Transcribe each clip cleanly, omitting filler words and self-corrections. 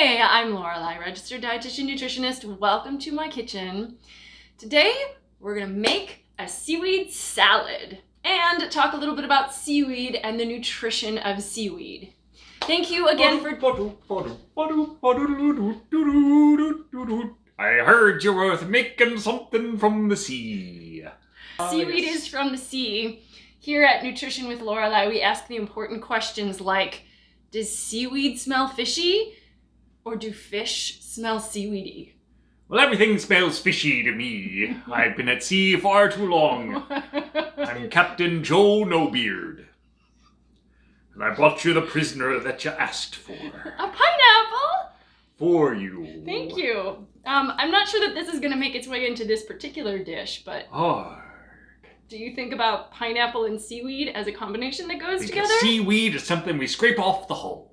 Hey, I'm Lorelei, registered dietitian nutritionist. Welcome to my kitchen. Today, we're gonna make a seaweed salad and talk a little bit about seaweed and the nutrition of seaweed. Thank you again for... I heard you were making something from the sea. Seaweed is from the sea. Here at Nutrition with Lorelei, we ask the important questions like, does seaweed smell fishy? Or do fish smell seaweedy? Well, everything smells fishy to me. I've been at sea far too long. I'm Captain Joe No Beard. And I brought you the prisoner that you asked for. A pineapple? For you. Thank you. I'm not sure that this is going to make its way into this particular dish, but... Do you think about pineapple and seaweed as a combination that goes together? Seaweed is something we scrape off the hull.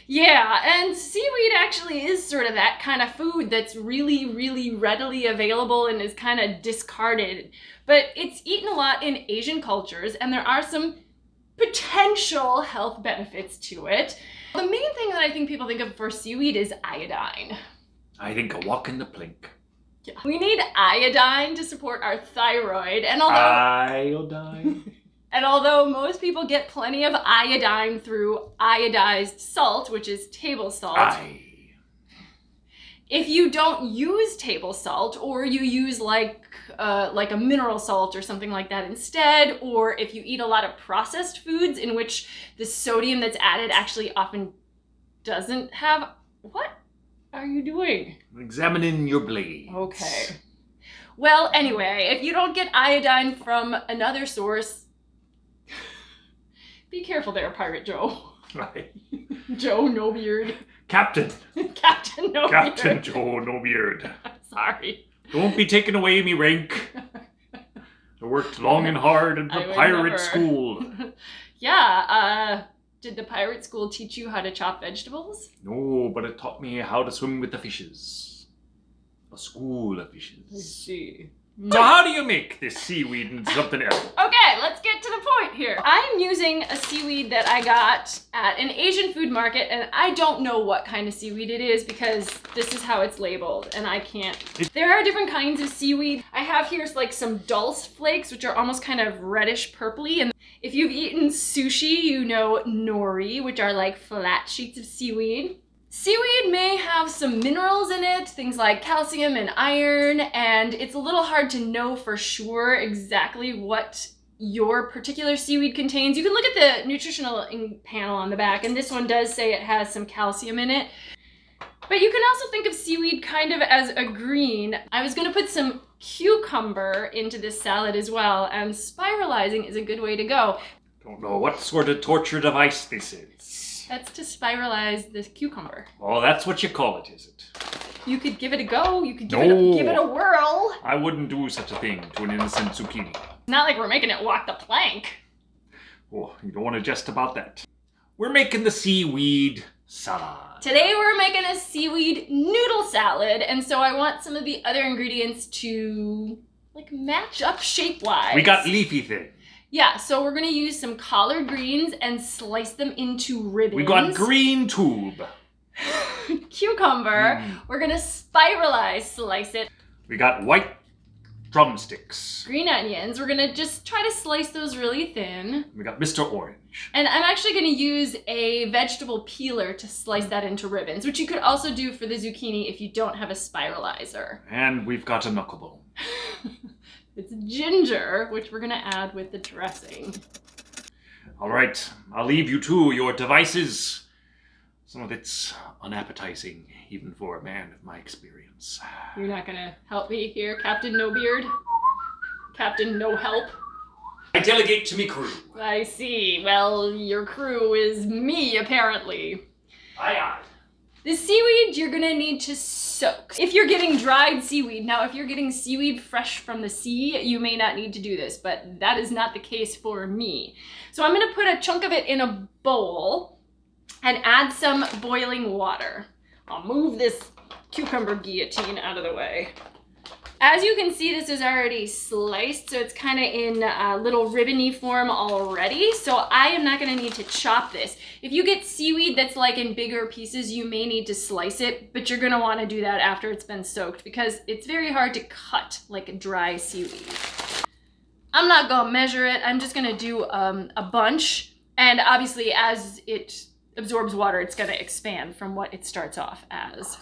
Yeah, and seaweed actually is sort of that kind of food that's really, really readily available and is kind of discarded. But it's eaten a lot in Asian cultures, and there are some potential health benefits to it. The main thing that I think people think of for seaweed is iodine. I think a walk in the plank. Yeah. We need iodine to support our thyroid, and although... Iodine? And although most people get plenty of iodine through iodized salt, which is table salt, if you don't use table salt, or you use like a mineral salt or something like that instead, or if you eat a lot of processed foods in which the sodium that's added actually often doesn't have... What are you doing? Examining your blades. Okay. Well, anyway, if you don't get iodine from another source, be careful there, Pirate Joe. Right. Joe No Beard. Captain. Captain No Beard. Captain Joe No Beard. Sorry. Don't be taking away me rank. I worked long and hard in the pirate school. Yeah, did the pirate school teach you how to chop vegetables? No, but it taught me how to swim with the fishes. A school of fishes. I see. So how do you make this seaweed and something else? Okay, let's get to the point here. I'm using a seaweed that I got at an Asian food market, and I don't know what kind of seaweed it is because this is how it's labeled, and I can't. There are different kinds of seaweed. I have here like some dulse flakes, which are almost kind of reddish purpley, and if you've eaten sushi, you know nori, which are like flat sheets of seaweed. Seaweed may have some minerals in it, things like calcium and iron, and it's a little hard to know for sure exactly what your particular seaweed contains. You can look at the nutritional panel on the back, and this one does say it has some calcium in it. But you can also think of seaweed kind of as a green. I was going to put some cucumber into this salad as well, and spiralizing is a good way to go. Don't know what sort of torture device this is. That's to spiralize this cucumber. Oh, that's what you call it, is it? You could give it a go. You could give it a whirl. I wouldn't do such a thing to an innocent zucchini. Not like we're making it walk the plank. Oh, you don't want to jest about that. We're making the seaweed salad. Today we're making a seaweed noodle salad, and so I want some of the other ingredients to like match up shape-wise. We got leafy things. Yeah, so we're gonna use some collard greens and slice them into ribbons. We got green tube. Cucumber. We're gonna slice it. We got white drumsticks. Green onions. We're gonna just try to slice those really thin. We got Mr. Orange. And I'm actually gonna use a vegetable peeler to slice that into ribbons, which you could also do for the zucchini if you don't have a spiralizer. And we've got a knucklebone. It's ginger, which we're gonna add with the dressing. All right, I'll leave you to your devices. Some of it's unappetizing, even for a man of my experience. You're not gonna help me here, Captain No Beard? Captain No Help? I delegate to me crew. I see. Well, your crew is me, apparently. Aye, aye. The seaweed you're gonna need to soak. If you're getting dried seaweed, now if you're getting seaweed fresh from the sea, you may not need to do this, but that is not the case for me. So I'm gonna put a chunk of it in a bowl and add some boiling water. I'll move this cucumber guillotine out of the way. As you can see, this is already sliced, so it's kind of in a little ribbony form already. So I am not going to need to chop this. If you get seaweed that's like in bigger pieces, you may need to slice it, but you're going to want to do that after it's been soaked because it's very hard to cut like dry seaweed. I'm not going to measure it. I'm just going to do a bunch. And obviously, as it absorbs water, it's going to expand from what it starts off as.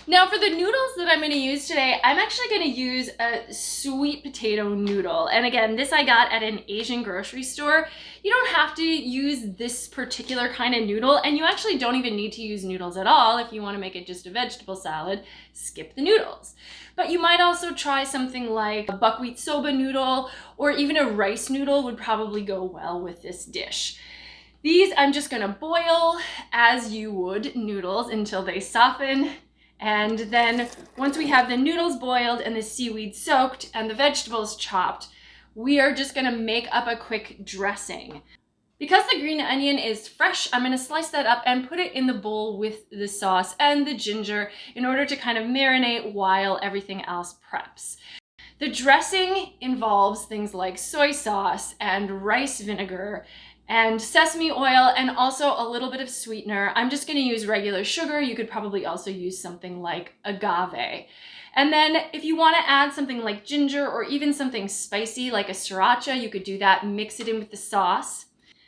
Now for the noodles that I'm going to use today, I'm actually going to use a sweet potato noodle. And again, this I got at an Asian grocery store. You don't have to use this particular kind of noodle, and you actually don't even need to use noodles at all. If you want to make it just a vegetable salad, skip the noodles. But you might also try something like a buckwheat soba noodle, or even a rice noodle would probably go well with this dish. These I'm just going to boil as you would noodles until they soften. And then once we have the noodles boiled and the seaweed soaked and the vegetables chopped, we are just gonna make up a quick dressing. Because the green onion is fresh, I'm gonna slice that up and put it in the bowl with the sauce and the ginger in order to kind of marinate while everything else preps. The dressing involves things like soy sauce and rice vinegar and sesame oil, and also a little bit of sweetener. I'm just gonna use regular sugar. You could probably also use something like agave. And then if you wanna add something like ginger or even something spicy like a sriracha, you could do that, mix it in with the sauce.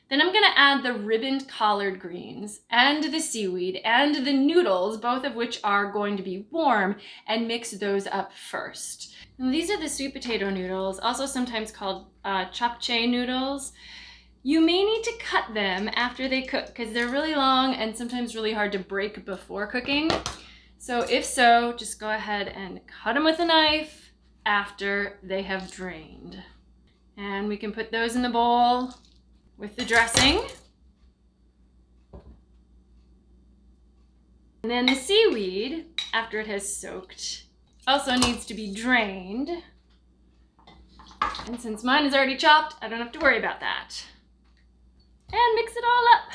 Then I'm gonna add the ribboned collard greens and the seaweed and the noodles, both of which are going to be warm, and mix those up first. And these are the sweet potato noodles, also sometimes called japchae noodles. You may need to cut them after they cook because they're really long and sometimes really hard to break before cooking. So if so, just go ahead and cut them with a knife after they have drained. And we can put those in the bowl with the dressing. And then the seaweed, after it has soaked, also needs to be drained. And since mine is already chopped, I don't have to worry about that. And mix it all up.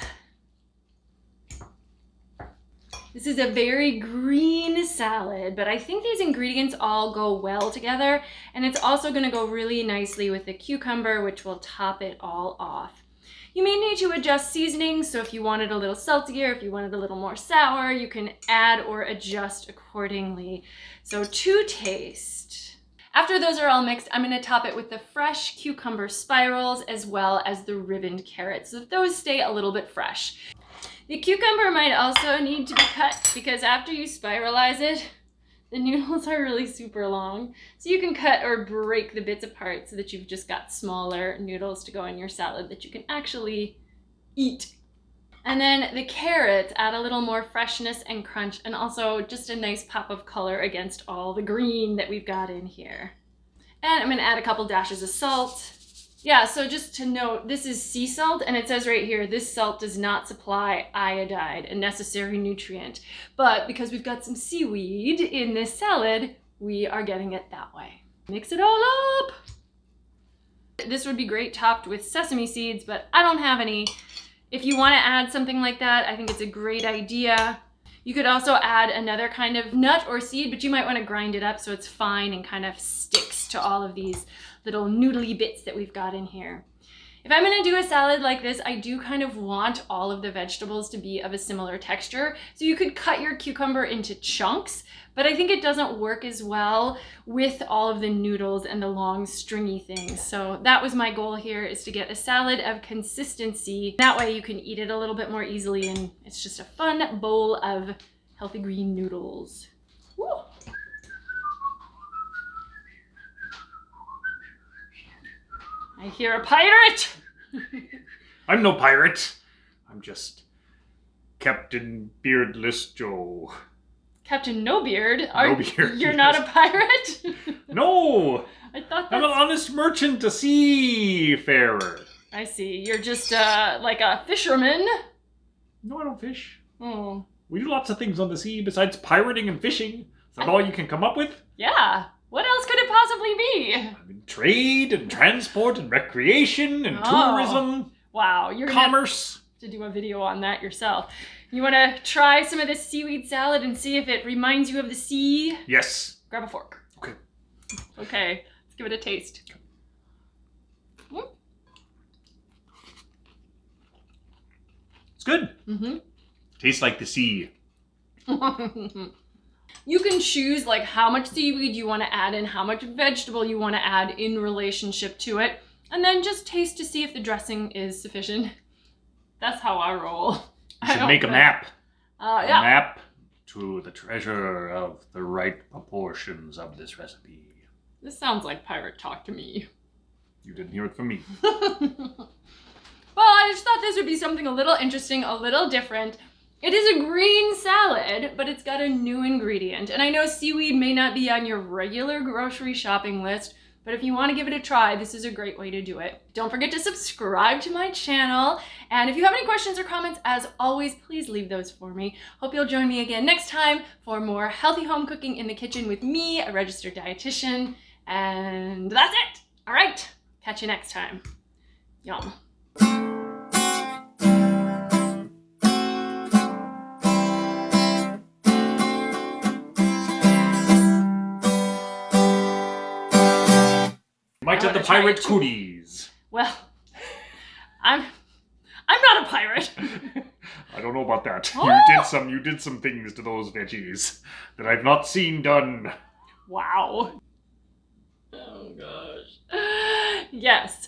This is a very green salad, but I think these ingredients all go well together, and it's also gonna go really nicely with the cucumber, which will top it all off. You may need to adjust seasonings, so if you want it a little saltier, if you want it a little more sour, you can add or adjust accordingly. So to taste. After those are all mixed, I'm gonna top it with the fresh cucumber spirals as well as the ribboned carrots, so those stay a little bit fresh. The cucumber might also need to be cut because after you spiralize it, the noodles are really super long. So you can cut or break the bits apart so that you've just got smaller noodles to go in your salad that you can actually eat. And then the carrots add a little more freshness and crunch, and also just a nice pop of color against all the green that we've got in here. And I'm gonna add a couple dashes of salt. Yeah, so just to note, this is sea salt, and it says right here, this salt does not supply iodine, a necessary nutrient. But because we've got some seaweed in this salad, we are getting it that way. Mix it all up. This would be great topped with sesame seeds, but I don't have any. If you want to add something like that, I think it's a great idea. You could also add another kind of nut or seed, but you might want to grind it up so it's fine and kind of sticks to all of these little noodly bits that we've got in here. If I'm going to do a salad like this, I do kind of want all of the vegetables to be of a similar texture. So you could cut your cucumber into chunks, but I think it doesn't work as well with all of the noodles and the long stringy things. So that was my goal here, is to get a salad of consistency. That way you can eat it a little bit more easily, and it's just a fun bowl of healthy green noodles. Woo. I hear a pirate! I'm no pirate. I'm just Captain Beardless Joe. Captain No Beard? No Beard. You're not a pirate? No! I thought I'm an honest merchant, a seafarer. I see. You're just like a fisherman. No, I don't fish. Oh. We do lots of things on the sea besides pirating and fishing. Is that all you can come up with? Yeah. What else could it possibly be? I'm in trade and transport and recreation and tourism. Wow. You're commerce. To do a video on that yourself. You want to try some of this seaweed salad and see if it reminds you of the sea? Yes. Grab a fork. Okay. Okay, let's give it a taste. It's good. Mm-hmm. Tastes like the sea. You can choose like how much seaweed you want to add and how much vegetable you want to add in relationship to it. And then just taste to see if the dressing is sufficient. That's how I roll. You should make a map. Yeah. A map to the treasure of the right proportions of this recipe. This sounds like pirate talk to me. You didn't hear it from me. Well, I just thought this would be something a little interesting, a little different. It is a green salad, but it's got a new ingredient. And I know seaweed may not be on your regular grocery shopping list, but if you want to give it a try, this is a great way to do it. Don't forget to subscribe to my channel. And if you have any questions or comments, as always, please leave those for me. Hope you'll join me again next time for more healthy home cooking in the kitchen with me, a registered dietitian. And that's it. All right. Catch you next time. Yum. Might have the pirate cooties. Well, I'm not a pirate. I don't know about that. Oh! You did some things to those veggies that I've not seen done. Wow. Oh gosh. Yes.